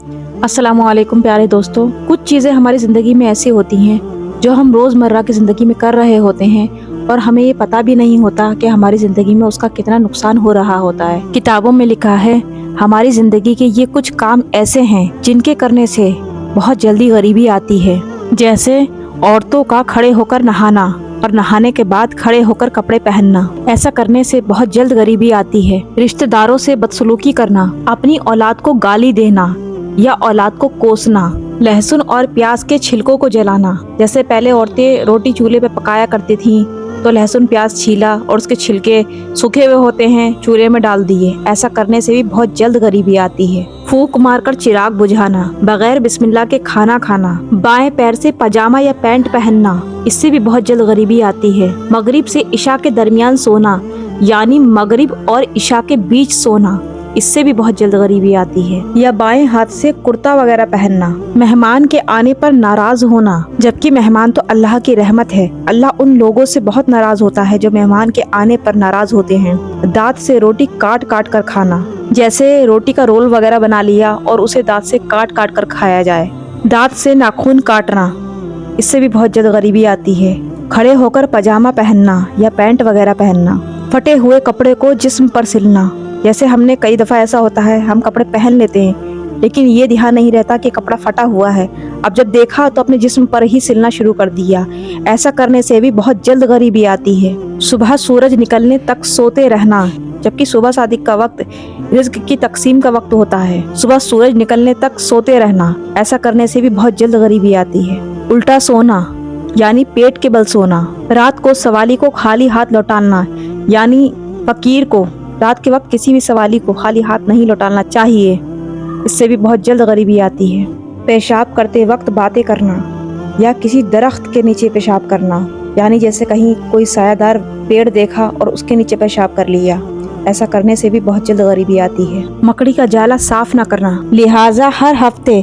अस्सलाम वालेकुम प्यारे दोस्तों। कुछ चीज़ें हमारी ज़िंदगी में ऐसी होती हैं जो हम रोज़मर्रा की ज़िंदगी में कर रहे होते हैं और हमें ये पता भी नहीं होता कि हमारी ज़िंदगी में उसका कितना नुकसान हो रहा होता है। किताबों में लिखा है हमारी ज़िंदगी के ये कुछ काम ऐसे हैं जिनके करने से बहुत जल्दी गरीबी आती है। जैसे औरतों का खड़े होकर नहाना और नहाने के बाद खड़े होकर कपड़े पहनना। ऐसा करने से बहुत जल्द गरीबी आती है। रिश्तेदारों से बदसलूकी करना, अपनी औलाद को गाली देना या औलाद को कोसना, लहसुन और प्याज के छिलकों को जलाना। जैसे पहले औरतें रोटी चूल्हे पे पकाया करती थीं तो लहसुन प्याज छीला और उसके छिलके सूखे हुए होते हैं चूल्हे में डाल दिए। ऐसा करने से भी बहुत जल्द गरीबी आती है। फूंक मारकर चिराग बुझाना, बगैर बिस्मिल्लाह के खाना खाना, बाएं पैर से पजामा या पैंट पहनना, इससे भी बहुत जल्द गरीबी आती है। मगरिब से इशा के दरमियान सोना यानी मगरिब और इशा के बीच सोना, इससे भी बहुत जल्द गरीबी आती है। या बाएं हाथ से कुर्ता वगैरह पहनना। मेहमान के आने पर नाराज होना, जबकि मेहमान तो अल्लाह की रहमत है। अल्लाह उन लोगों से बहुत नाराज होता है जो मेहमान के आने पर नाराज होते हैं। दांत से रोटी काट काट कर खाना, जैसे रोटी का रोल वगैरह बना लिया और उसे दांत से काट काट कर खाया जाए। दांत से नाखून काटना, इससे भी बहुत जल्द गरीबी आती है। खड़े होकर पजामा पहनना या पैंट वगैरह पहनना। फटे हुए कपड़े को जिस्म पर सिलना, जैसे हमने कई दफ़ा ऐसा होता है हम कपड़े पहन लेते हैं लेकिन ये ध्यान नहीं रहता कि कपड़ा फटा हुआ है। अब जब देखा तो अपने जिस्म पर ही सिलना शुरू कर दिया। ऐसा करने से भी बहुत जल्द गरीबी आती है। सुबह सूरज निकलने तक सोते रहना, जबकि सुबह सादिक का वक्त रिज्क की तकसीम का वक्त होता है। सुबह सूरज निकलने तक सोते रहना, ऐसा करने से भी बहुत जल्द गरीबी आती है। उल्टा सोना यानी पेट के बल सोना। रात को सवाली को खाली हाथ लौटाना यानी फकीर को रात के वक्त किसी भी सवाली को खाली हाथ नहीं लौटाना चाहिए, इससे भी बहुत जल्द गरीबी आती है। पेशाब करते वक्त बातें करना या किसी दरख्त के नीचे पेशाब करना, यानी जैसे कहीं कोई सायादार पेड़ देखा और उसके नीचे पेशाब कर लिया, ऐसा करने से भी बहुत जल्द गरीबी आती है। मकड़ी का जाला साफ ना करना, लिहाजा हर हफ्ते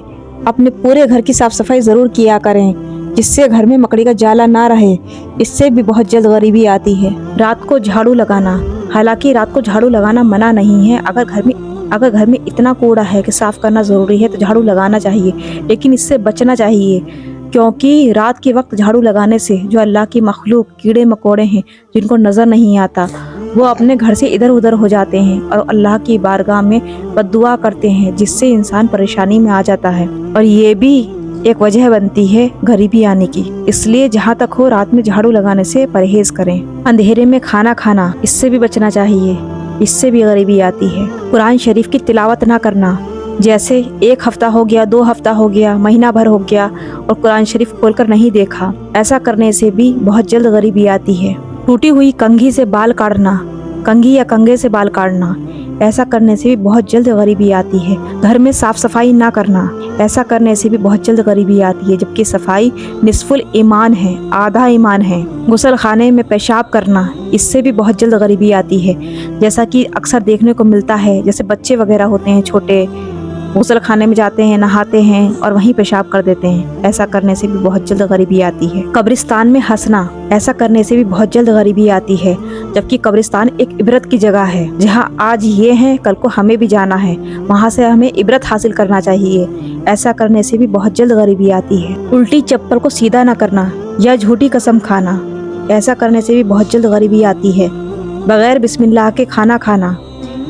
अपने पूरे घर की साफ सफाई जरूर किया करें जिससे घर में मकड़ी का जाला ना रहे, इससे भी बहुत जल्द गरीबी आती है। रात को झाड़ू लगाना, हालांकि रात को झाड़ू लगाना मना नहीं है। अगर घर में इतना कूड़ा है कि साफ करना ज़रूरी है तो झाड़ू लगाना चाहिए, लेकिन इससे बचना चाहिए क्योंकि रात के वक्त झाड़ू लगाने से जो अल्लाह की मखलूक कीड़े मकोड़े हैं जिनको नज़र नहीं आता वो अपने घर से इधर उधर हो जाते हैं और अल्लाह की बारगाह में बद्दुआ करते हैं, जिससे इंसान परेशानी में आ जाता है और ये भी एक वजह बनती है गरीबी आने की। इसलिए जहाँ तक हो रात में झाड़ू लगाने से परहेज करें। अंधेरे में खाना खाना, इससे भी बचना चाहिए, इससे भी गरीबी आती है। कुरान शरीफ की तिलावत ना करना, जैसे एक हफ्ता हो गया, 2 हफ्ता हो गया, महीना भर हो गया और कुरान शरीफ खोलकर नहीं देखा, ऐसा करने से भी बहुत जल्द गरीबी आती है। टूटी हुई कंघी से बाल काटना, कंघी या कंघे से बाल काटना, ऐसा करने से भी बहुत जल्द गरीबी आती है। घर में साफ सफाई ना करना, ऐसा करने से भी बहुत जल्द गरीबी आती है, जबकि सफाई निस्फुल ईमान है, आधा ईमान है। गुसल खाने में पेशाब करना, इससे भी बहुत जल्द गरीबी आती है, जैसा कि अक्सर देखने को मिलता है। जैसे बच्चे वगैरह होते हैं छोटे, गुसल खाने में जाते हैं, नहाते हैं और वहीं पेशाब कर देते हैं, ऐसा करने से भी बहुत जल्द गरीबी आती है। कब्रिस्तान में हंसना, ऐसा करने से भी बहुत जल्द गरीबी आती है, जबकि कब्रिस्तान एक इबरत की जगह है। जहां आज ये है कल को हमें भी जाना है, वहां से हमें इबरत हासिल करना चाहिए, ऐसा करने से भी बहुत जल्द गरीबी आती है। उल्टी चप्पल को सीधा न करना या झूठी कसम खाना, ऐसा करने से भी बहुत जल्द गरीबी आती है। बगैर बिस्मिल्लाह के खाना खाना,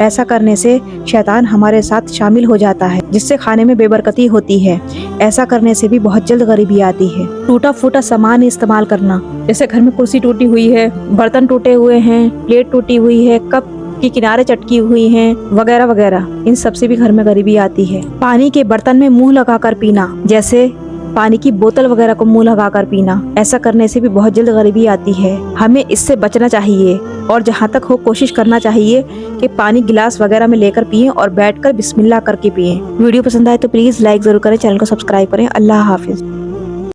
ऐसा करने से शैतान हमारे साथ शामिल हो जाता है, जिससे खाने में बेबरकती होती है, ऐसा करने से भी बहुत जल्द गरीबी आती है। टूटा फूटा सामान इस्तेमाल करना, जैसे घर में कुर्सी टूटी हुई है, बर्तन टूटे हुए हैं, प्लेट टूटी हुई है, कप की किनारे चटकी हुई हैं, वगैरह वगैरह, इन सब से भी घर में गरीबी आती है। पानी के बर्तन में मुंह लगाकर पीना, जैसे पानी की बोतल वगैरह को मुंह लगाकर पीना, ऐसा करने से भी बहुत जल्द गरीबी आती है। हमें इससे बचना चाहिए और जहाँ तक हो कोशिश करना चाहिए कि पानी गिलास वगैरह में लेकर पिएं और बैठकर बिस्मिल्लाह करके पिएं। वीडियो पसंद आए तो प्लीज़ लाइक ज़रूर करें, चैनल को सब्सक्राइब करें। अल्लाह हाफिज़।